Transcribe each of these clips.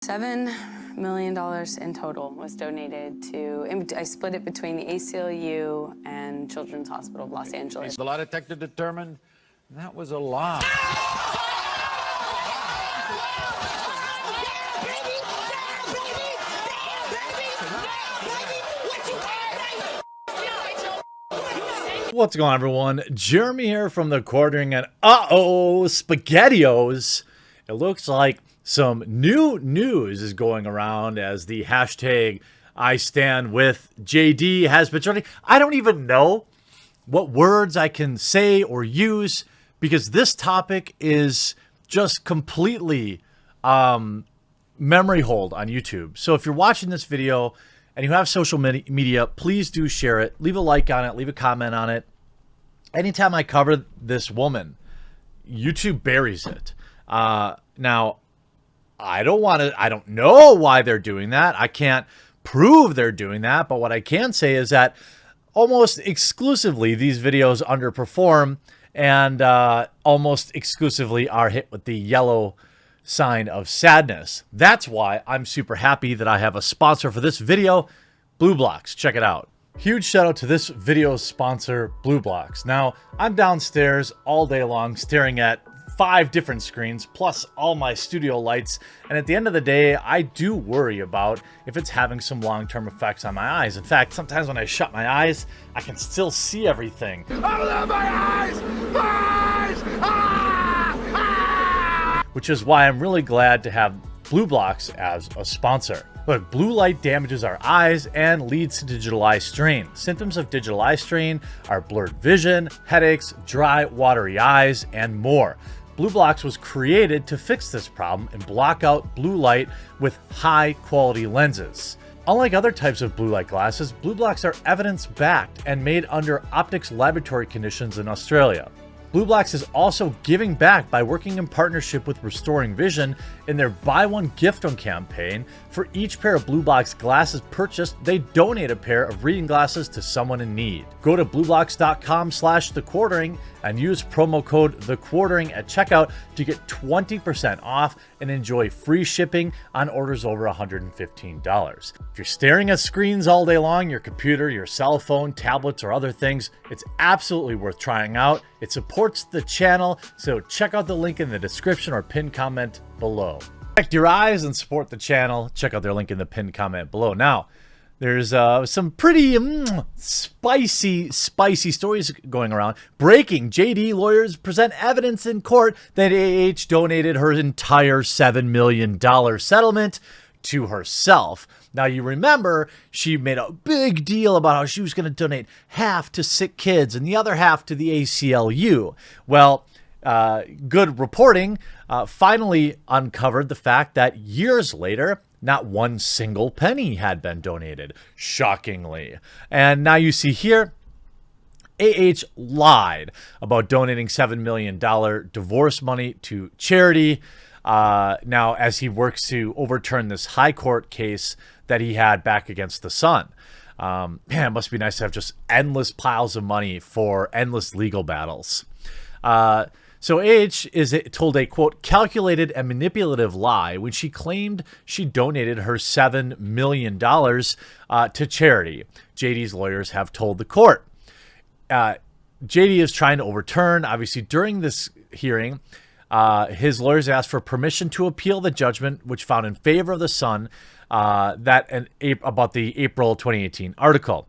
$7 million in total was donated to, and I split it between the ACLU and Children's Hospital of Los Angeles. The lie detector determined that was a lie. What's going on, everyone? Jeremy here from the Quartering, and SpaghettiOs. It looks like some new news is going around as the hashtag I stand with JD has been trending. I don't even know what words I can say or use because this topic is just completely memory hold on YouTube. So if you're watching this video and you have social media, please do share it. Leave a like on it. Leave a comment on it. Anytime I cover this woman, YouTube buries it. Now, I don't know why they're doing that. I can't prove they're doing that. But what I can say is that almost exclusively these videos underperform and almost exclusively are hit with the yellow sign of sadness. That's why I'm super happy that I have a sponsor for this video, BlueBlocks. Check it out. Huge shout out to this video's sponsor, BlueBlocks. Now, I'm downstairs all day long staring at 5 different screens plus all my studio lights, and at the end of the day I do worry about if it's having some long-term effects on my eyes. In fact, sometimes when I shut my eyes I can still see everything. Open up my eyes! Eyes! Which is why I'm really glad to have BlueBlocks as a sponsor. Look, blue light damages our eyes and leads to digital eye strain. Symptoms of digital eye strain are blurred vision, headaches, dry, watery eyes, and more. BlueBlocks was created to fix this problem and block out blue light with high-quality lenses. Unlike other types of blue light glasses, BlueBlocks are evidence-backed and made under optics laboratory conditions in Australia. BlueBlocks is also giving back by working in partnership with Restoring Vision in their Buy One Gift One campaign. For each pair of BlueBlocks glasses purchased, they donate a pair of reading glasses to someone in need. Go to blueblocks.com/thequartering and use promo code TheQuartering at checkout to get 20% off and enjoy free shipping on orders over $115. If you're staring at screens all day long, your computer, your cell phone, tablets, or other things, it's absolutely worth trying out. It supports the channel, so check out the link in the description or pinned comment below. Protect your eyes and support the channel. Check out their link in the pinned comment below. Now, there's some pretty spicy stories going around. Breaking: JD lawyers present evidence in court that AH donated her entire $7 million settlement to herself. Now, you remember she made a big deal about how she was going to donate half to sick kids and the other half to the ACLU. Well, good reporting finally uncovered the fact that years later, not one single penny had been donated, shockingly. And now you see here, AH lied about donating $7 million divorce money to charity. Now, as he works to overturn this high court case that he had back against the son. Man, it must be nice to have just endless piles of money for endless legal battles. So AH is told a, quote, calculated and manipulative lie when she claimed she donated her $7 million to charity, JD's lawyers have told the court. JD is trying to overturn, obviously, during this hearing, his lawyers asked for permission to appeal the judgment, which found in favor of the son about the April 2018 article.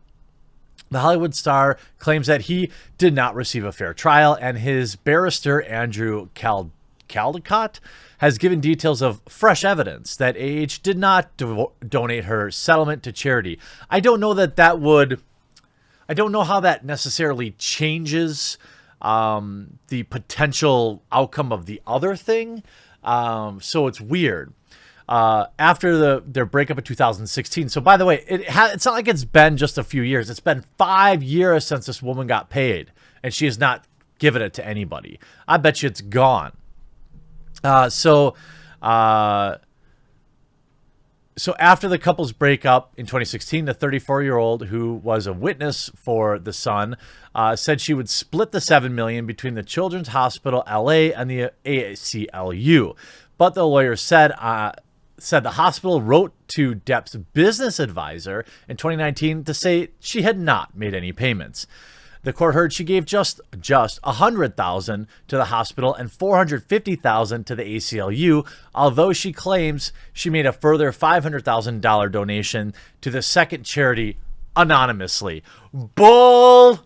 The Hollywood star claims that he did not receive a fair trial, and his barrister, Andrew Caldecott, has given details of fresh evidence that AH did not donate her settlement to charity. I don't know how that necessarily changes the potential outcome of the other thing. So it's weird. After their breakup in 2016. So, by the way, it's not like it's been just a few years. It's been 5 years since this woman got paid, and she has not given it to anybody. I bet you it's gone. So after the couple's breakup in 2016, the 34-year-old who was a witness for the son said she would split the $7 million between the Children's Hospital LA and the ACLU. But the lawyer said said the hospital wrote to Depp's business advisor in 2019 to say she had not made any payments. The court heard she gave just $100,000 to the hospital and $450,000 to the ACLU, although she claims she made a further $500,000 donation to the second charity anonymously. Bull.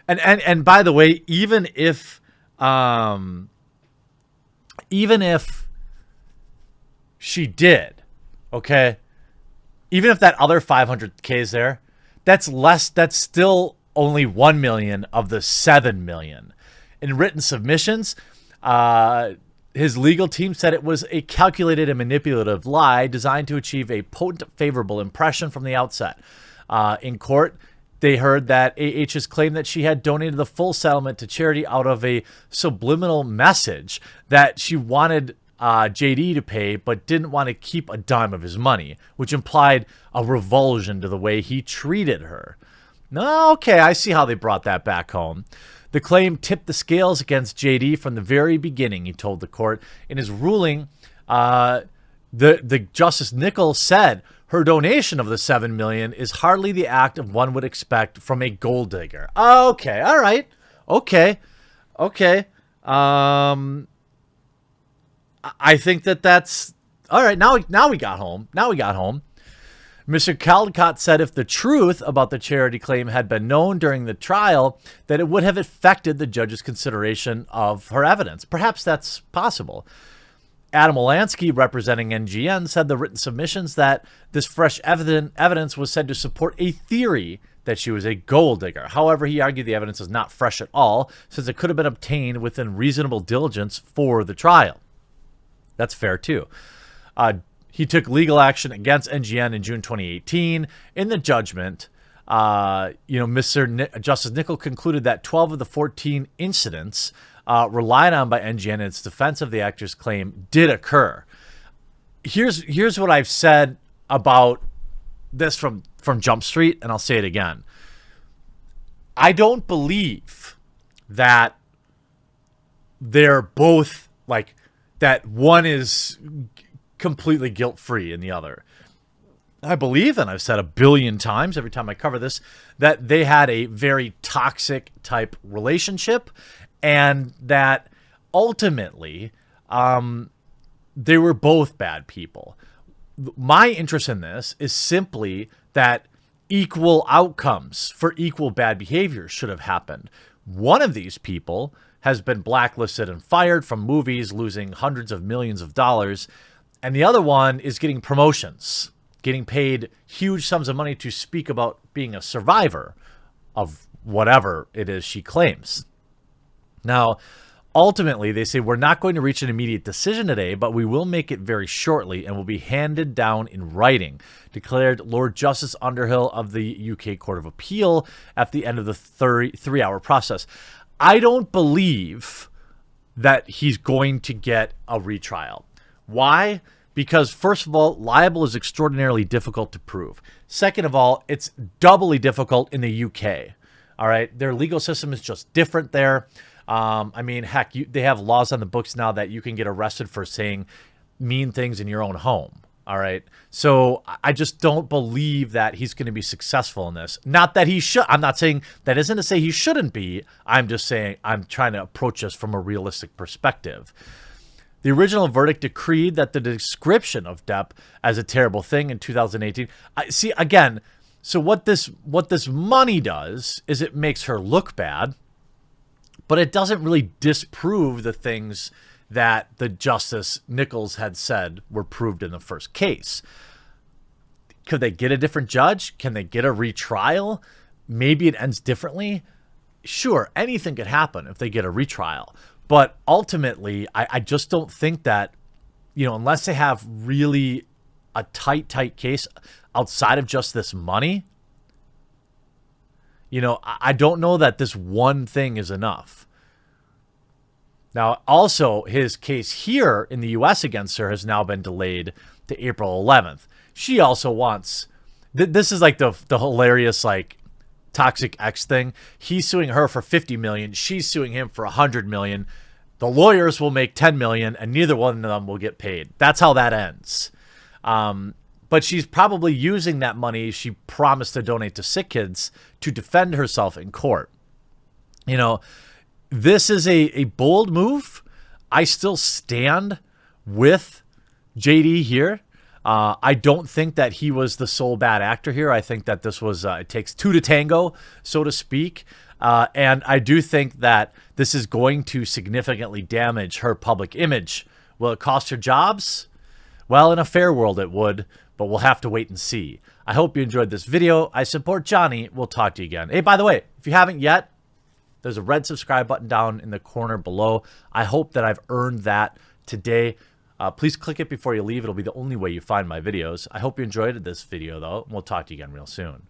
And by the way, even if she did, okay, even if that other $500K is there, that's still only 1 million of the 7 million. In written submissions, his legal team said it was a calculated and manipulative lie designed to achieve a potent, favorable impression from the outset. In court, they heard that AH's claim that she had donated the full settlement to charity out of a subliminal message that she wanted JD to pay but didn't want to keep a dime of his money, which implied a revulsion to the way he treated her. No, okay, I see how they brought that back home. The claim tipped the scales against JD from the very beginning, he told the court. In his ruling, the Justice Nichols said her donation of the $7 million is hardly the act of one would expect from a gold digger. Okay, all right. Okay. I think that's all right. Now we got home. Mr. Caldecott said if the truth about the charity claim had been known during the trial, that it would have affected the judge's consideration of her evidence. Perhaps that's possible. Adam Olansky, representing NGN, said the written submissions that this fresh evidence was said to support a theory that she was a gold digger. However, he argued the evidence is not fresh at all, since it could have been obtained within reasonable diligence for the trial. That's fair, too. He took legal action against NGN in June 2018. In the judgment, Justice Nichols concluded that 12 of the 14 incidents relied on by NGN in its defense of the actor's claim did occur. Here's what I've said about this from Jump Street, and I'll say it again. I don't believe that they're both like that. One is completely guilt-free in the other. I believe, and I've said a billion times every time I cover this, that they had a very toxic type relationship, and that ultimately they were both bad people. My interest in this is simply that equal outcomes for equal bad behavior should have happened. One of these people has been blacklisted and fired from movies, losing hundreds of millions of dollars, and the other one is getting promotions, getting paid huge sums of money to speak about being a survivor of whatever it is she claims. Now, ultimately, they say we're not going to reach an immediate decision today, but we will make it very shortly and will be handed down in writing, declared Lord Justice Underhill of the UK Court of Appeal at the end of the 3-hour process. I don't believe that he's going to get a retrial. Why? Because, first of all, libel is extraordinarily difficult to prove. Second of all, it's doubly difficult in the UK. All right? Their legal system is just different there. I mean, heck, they have laws on the books now that you can get arrested for saying mean things in your own home. All right? So I just don't believe that he's going to be successful in this. Not that he should. I'm not saying that isn't to say he shouldn't be. I'm just saying I'm trying to approach this from a realistic perspective. The original verdict decreed that the description of Depp as a terrible thing in 2018. See, again, so what this money does is it makes her look bad, but it doesn't really disprove the things that the Justice Nichols had said were proved in the first case. Could they get a different judge? Can they get a retrial? Maybe it ends differently. Sure, anything could happen if they get a retrial. But ultimately, I just don't think that, unless they have really a tight case outside of just this money, I don't know that this one thing is enough. Now, also, his case here in the U.S. against her has now been delayed to April 11th. She also wants, this is like the hilarious, like, Toxic X thing. He's suing her for $50 million. She's suing him for $100 million. The lawyers will make $10 million, and neither one of them will get paid. That's how that ends. But she's probably using that money she promised to donate to sick kids to defend herself in court. You know, this is a bold move. I still stand with JD here. I don't think that he was the sole bad actor here. I think that this was, it takes two to tango, so to speak. And I do think that this is going to significantly damage her public image. Will it cost her jobs? Well, in a fair world, it would, but we'll have to wait and see. I hope you enjoyed this video. I support Johnny. We'll talk to you again. Hey, by the way, if you haven't yet, there's a red subscribe button down in the corner below. I hope that I've earned that today. Please click it before you leave. It'll be the only way you find my videos. I hope you enjoyed this video, though. We'll talk to you again real soon.